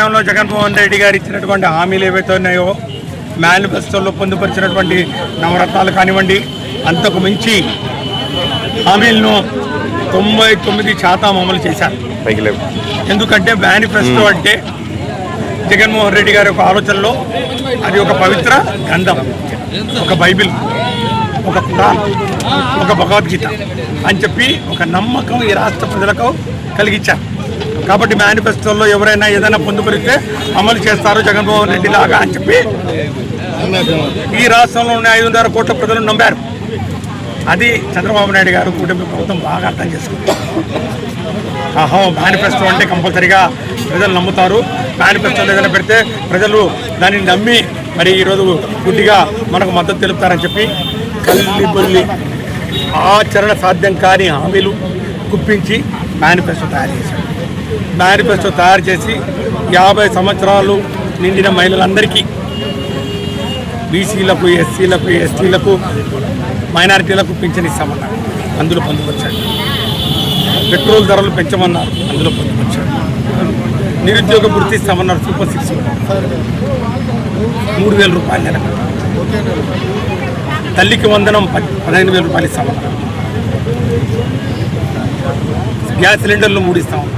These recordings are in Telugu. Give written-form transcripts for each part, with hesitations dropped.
హయాంలో జగన్మోహన్ రెడ్డి గారు ఇచ్చినటువంటి హామీలు ఏవైతే ఉన్నాయో మేనిఫెస్టోలో పొందుపరిచినటువంటి నవరత్నాలు కానివ్వండి, అంతకు మించి హామీలను 99% అమలు చేశారు. ఎందుకంటే మేనిఫెస్టో అంటే జగన్మోహన్ రెడ్డి గారి యొక్క ఆలోచనలో అది ఒక పవిత్ర గ్రంథం, ఒక బైబిల్, ఒక ఖురాన్, ఒక భగవద్గీత అని చెప్పి ఒక నమ్మకం ఈ రాష్ట్ర ప్రజలకు కలిగించారు. కాబట్టి మేనిఫెస్టోలో ఎవరైనా ఏదైనా పొందుపరిస్తే అమలు చేస్తారు జగన్మోహన్ రెడ్డి లాగా అని చెప్పి ఈ రాష్ట్రంలో ఉన్న 500 కోట్ల ప్రజలు నమ్మారు. అది చంద్రబాబు నాయుడు గారు కూటమి ప్రభుత్వం బాగా అర్థం చేసుకుంటారు. మేనిఫెస్టో అంటే కంపల్సరీగా ప్రజలు నమ్ముతారు, మేనిఫెస్టోలో ఏదైనా పెడితే ప్రజలు దానిని నమ్మి మరి ఈరోజు గుడ్డిగా మనకు మద్దతు తెలుపుతారని చెప్పి కల్లిబొల్లి ఆచరణ సాధ్యం కాని హామీలు గుప్పించి మేనిఫెస్టో తయారు చేశారు. మేనిఫెస్టో తయారు చేసి 50 సంవత్సరాలు నిండిన మహిళలందరికీ, బీసీలకు, ఎస్సీలకు, ఎస్టీలకు, మైనారిటీలకు పింఛన్ ఇస్తామన్నారు, అందులో పొందుపరిచారు. పెట్రోల్ ధరలు పెంచమన్నారు, అందులో పొందుపరిచారు. నిరుద్యోగ వృత్తి ఇస్తామన్నారు, సూపర్ 6 3,000 రూపాయలు నెలకు. తల్లికి వందనం 15,000 రూపాయలు ఇస్తామన్నారు. గ్యాస్ సిలిండర్లు 3 ఇస్తామన్నారు.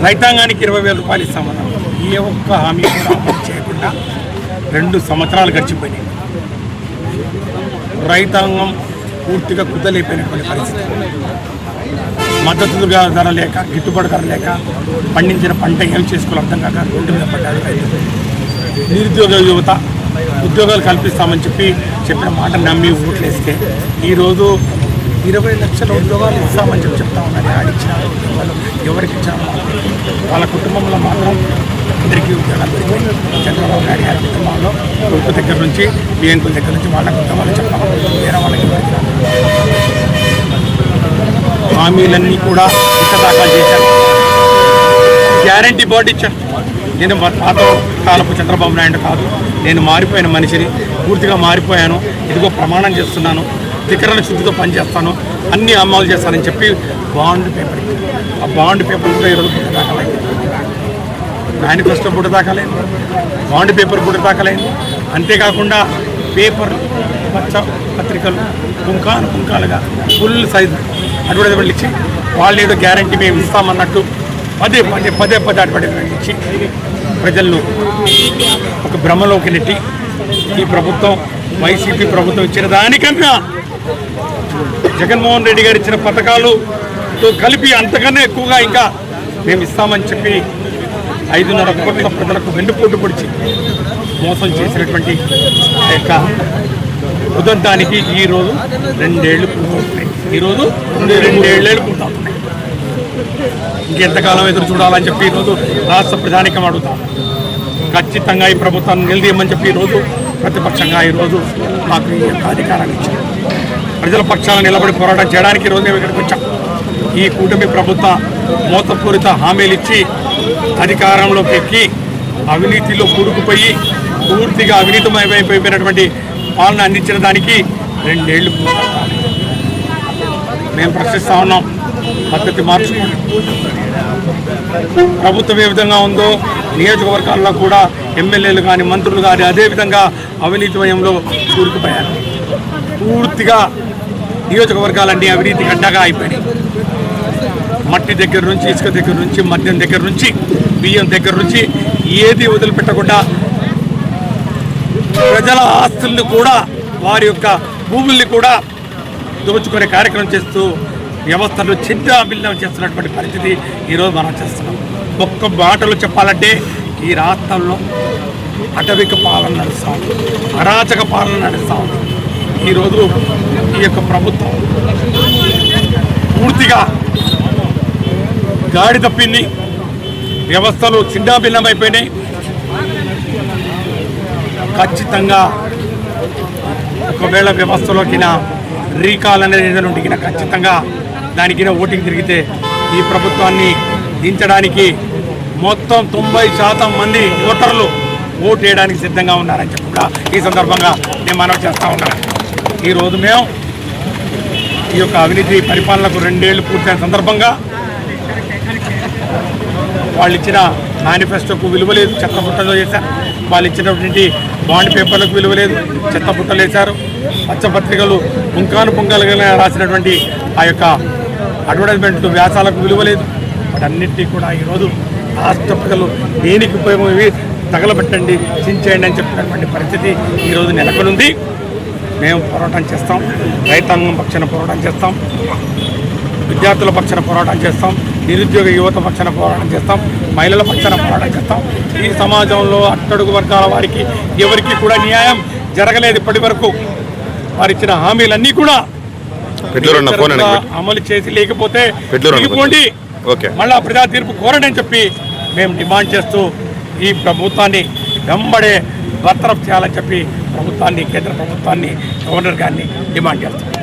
రైతాంగానికి 20,000 రూపాయలు ఇస్తామన్నారు. ఏ ఒక్క హామీ కూడా అమలు చేయకుండా 2 సంవత్సరాలు గడిచిపోయినాయి. రైతాంగం పూర్తిగా కుదలైపోయినటువంటి పరిస్థితి. మద్దతు ధర లేక, గిట్టుబాటు ధర లేక పండించిన పంట ఏం చేసుకోవాలి అర్థం కాక రోడ్డు మీద పడ్డారు రైతులు. నిరుద్యోగ యువత ఉద్యోగాలు కల్పిస్తామని చెప్పిన మాట నమ్మి ఓట్లు వేస్తే ఈరోజు 20 లక్షల ఉద్యోగాలు ఇస్తామని చెప్తా ఉన్నారు. ఆడిచ్చిన ఉద్యోగాలు ఎవరికి ఇచ్చారు? వాళ్ళ కుటుంబంలో మాత్రం అందరికీ ఉద్యోగాలు దొరికాయి. చంద్రబాబు నాయుడు గారి కుటుంబంలో కొడుకు దగ్గర నుంచి బియ్యంకుల దగ్గర నుంచి వాళ్ళ ఉద్యోగాలు చెప్తాము, వేరే వాళ్ళకి ఎవరికి రాదు. హామీలన్నీ కూడా దాఖలు చేశారు. గ్యారంటీ బోర్డు ఇచ్చారు. నేను పాత కాలపు చంద్రబాబు నాయుడు కాదు, నేను మారిపోయిన మనిషిని, పూర్తిగా మారిపోయాను, ఇదిగో ప్రమాణం చేస్తున్నాను, త్రికరణ శుద్ధితో పనిచేస్తాను, అన్నీ అమలు చేస్తానని చెప్పి బాండ్ పేపర్ ఇచ్చారు. ఆ బాండ్ పేపర్ కూడా ఈరోజు బుట్ట దాఖలైంది. మేనిఫెస్టో బుట్ట దాఖలైంది, బాండ్ పేపర్ బుట్ట దాఖలైంది. అంతేకాకుండా పేపర్ పచ్చ పత్రికలు పుంకాలుగా ఫుల్ సైజు అడ్వర్టైజ్మెంట్లు ఇచ్చి వాళ్ళు ఏదో గ్యారంటీ మేము ఇస్తామన్నట్టు పదే అడ్వర్టైజ్మెంట్ ఇచ్చి ప్రజలను ఒక భ్రమలోకి నెట్టి ఈ ప్రభుత్వం, వైసీపీ ప్రభుత్వం ఇచ్చిన దానికన్నా జగన్మోహన్ రెడ్డి గారు ఇచ్చిన పథకాలతో కలిపి అంతకన్నా ఎక్కువగా ఇంకా మేము ఇస్తామని చెప్పి 5.5 కోట్ల ప్రజలకు వెన్నుపోటు పొడిచి మోసం చేసినటువంటి యొక్క ఉదంతానికి ఈరోజు 2 ఏళ్ళు పూర్తవుతున్నాయి. ఈరోజు 2 ఏళ్ళు పూర్తవుతున్నాయి. ఇంకెంతకాలం ఎదురు చూడాలని చెప్పి ఈరోజు రాష్ట్ర ప్రజానికం అడుగుతాం. ఖచ్చితంగా ఈ ప్రభుత్వాన్ని నిలదీయమని చెప్పి ఈరోజు ప్రతిపక్షంగా ఈరోజు మాకు ఈ యొక్క అధికారాన్ని ఇచ్చారు. ప్రజల పక్షాన నిలబడి పోరాటం చేయడానికి ఈరోజు మేము ఇక్కడికి వచ్చాం. ఈ కూటమి ప్రభుత్వ మోసపూరిత హామీలు ఇచ్చి అధికారంలోకి ఎక్కి అవినీతిలో కూరుకుపోయి పూర్తిగా అవినీతిమైపోయినటువంటి పాలన అందించిన దానికి 2 ఏళ్ళు పూర్తవుతాయి. మేము ప్రశ్నిస్తూ ఉన్నాం, పద్ధతి మార్చుకోండి. ప్రభుత్వం ఏ విధంగా ఉందో నియోజకవర్గాల్లో కూడా ఎమ్మెల్యేలు కానీ, మంత్రులు కానీ అదేవిధంగా అవినీతిమయంలో కూరుకుపోయారు. పూర్తిగా నియోజకవర్గాలన్నీ అవినీతి గడ్డగా అయిపోయినాయి. మట్టి దగ్గర నుంచి, ఇసుక దగ్గర నుంచి, మద్యం దగ్గర నుంచి, బియ్యం దగ్గర నుంచి ఏది వదిలిపెట్టకుండా ప్రజల ఆస్తుల్ని కూడా, వారి యొక్క భూముల్ని కూడా దోచుకునే కార్యక్రమం చేస్తూ వ్యవస్థను ఛిద్రభిన్నం చేస్తున్నటువంటి పరిస్థితి ఈరోజు మనం చేస్తున్నాం. ఒక్క మాటలు చెప్పాలంటే ఈ రాష్ట్రంలో అటవిక పాలన నడుస్తూ ఉంది, అరాచక పాలన నడుస్తూ ఉంది. ఈరోజు ఈ యొక్క ప్రభుత్వం పూర్తిగా గాడి తప్పింది. వ్యవస్థలు ఛిన్నాభిన్నమైపోయినాయి. ఖచ్చితంగా ఒకవేళ వ్యవస్థలోకి రీకాల్ అనేది ఏదైనా ఉంటే ఖచ్చితంగా దానికి ఓటింగ్ తిరిగితే ఈ ప్రభుత్వాన్ని దించడానికి మొత్తం 90% మంది ఓటర్లు ఓటు వేయడానికి సిద్ధంగా ఉన్నారని చెప్పి కూడా ఈ సందర్భంగా నేను మనవి చేస్తూ ఉన్నాను. ఈరోజు మేము ఈ యొక్క అవినీతి పరిపాలనకు 2 ఏళ్ళు పూర్తయిన సందర్భంగా వాళ్ళు ఇచ్చిన మేనిఫెస్టోకు విలువ లేదు, చెత్తపుట్టలో చేశారు. వాళ్ళు ఇచ్చినటువంటి బాండ్ పేపర్లకు విలువ లేదు, చెత్తపుట్టలు వేశారు. పచ్చపత్రికలు పుంకాను పుంకాలుగా రాసినటువంటి ఆ యొక్క అడ్వర్టైజ్మెంట్ వ్యాసాలకు విలువ లేదు. వాటన్నిటినీ కూడా ఈరోజు రాష్ట్ర ప్రజలు దేనికి ఉపయోగం తగలబెట్టండి, చించేయండి అని చెప్పినటువంటి పరిస్థితి ఈరోజు నెలకొనుంది. మేము పోరాటం చేస్తాం, రైతాంగం పక్షాన పోరాటం చేస్తాం, విద్యార్థుల పక్షాన పోరాటం చేస్తాం, నిరుద్యోగ యువత పక్షాన పోరాటం చేస్తాం, మహిళల పక్షాన పోరాటం చేస్తాం. ఈ సమాజంలో అట్టడుగు వర్గాల వారికి ఎవరికి కూడా న్యాయం జరగలేదు ఇప్పటి వరకు. వారు ఇచ్చిన హామీలన్నీ కూడా అమలు చేసి లేకపోతే దిగిపోండి, మళ్ళా ప్రజా తీర్పు కోరడని చెప్పి మేము డిమాండ్ చేస్తూ ఈ ప్రభుత్వాన్ని వెంబడే బర్తరఫ్ చేయాలని చెప్పి ప్రభుత్వాన్ని, కేంద్ర ప్రభుత్వాన్ని, గవర్నర్ గారిని డిమాండ్ చేస్తాం.